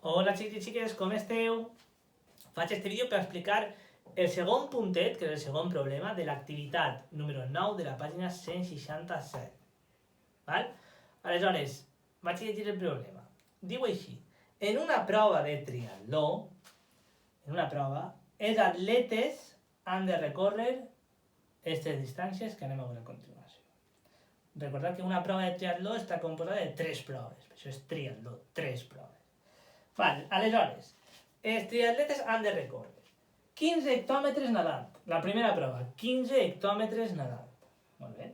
Hola xics i xiques, com esteu? Faig este vídeo per explicar el segon puntet, que és el segon problema, de l'activitat número 9 de la pàgina 167. Val? Aleshores, vaig a llegir el problema. Diu així: en una prova de triatló, els atletes han de recórrer aquestes distàncies que anem a veure a continuació. Recordeu que una prova de triatló està composada de 3 proves, per això és triatló, 3 proves. Vale, aleshores, els triatletes han de recórrer 15 hectòmetres nadant. La primera prova, 15 hectòmetres nadant. Molt bé.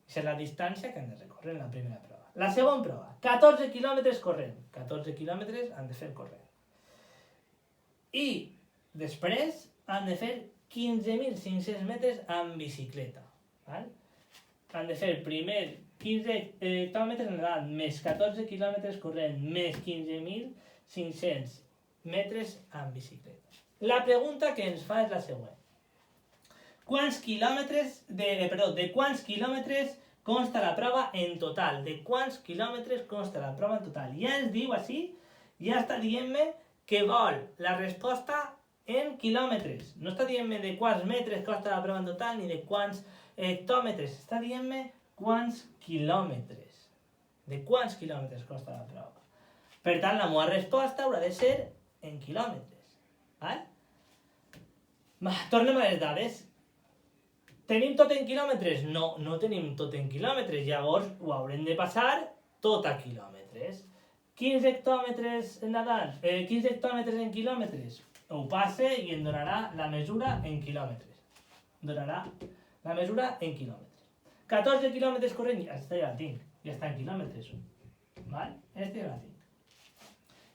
Aquesta és la distància que han de recórrer en la primera prova. La segona prova, 14 quilòmetres corrent. 14 quilòmetres han de fer corrent. I després han de fer 15.500 metres amb bicicleta. Val? Han de fer primer 15 hectòmetres nadant, més 14 quilòmetres corrent, més 15.500 metres amb bicicleta. La pregunta que ens fa és la següent. De quants quilòmetres consta la prova en total? De quants quilòmetres consta la prova en total? Ja ens diu així, ja està dient-me que vol la resposta en quilòmetres. No està dient-me de quants metres costa la prova en total ni de quants hectòmetres. Està dient-me quants quilòmetres. De quants quilòmetres costa la prova. Per tant, la meva resposta haurà de ser en quilòmetres. Val? Tornem a les dades. Tenim tot en quilòmetres? No, no tenim tot en quilòmetres. Llavors ho haurem de passar tot a quilòmetres. 15 hectòmetres nadant, 15 hectòmetres en quilòmetres. Ho passe i em donarà la mesura en quilòmetres. Donarà la mesura en quilòmetres. 14 quilòmetres corrent, ja la tinc. Ja està en quilòmetres. Val? Ja la tinc.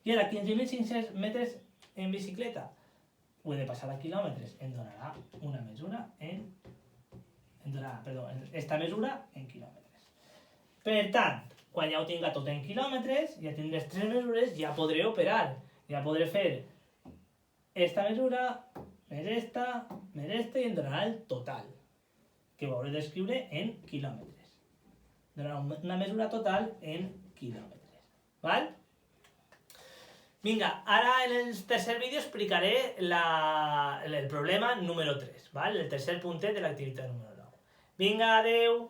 I ara 15.500 metres en bicicleta. Ho he de passar a quilòmetres. Em donarà una mesura esta mesura en quilòmetres. Per tant, quan ja ho tinga tot en quilòmetres, ja tindré les 3 mesures, ja podré operar. Ja podré fer esta mesura, més esta, i em donarà el total, que ho hauré d'escriure en quilòmetres. Donarà una mesura total en quilòmetres. Val? Vinga, ara en el tercer vídeo explicaré el problema número 3, val? El tercer puntet de l'activitat número 9. Vinga, adeu!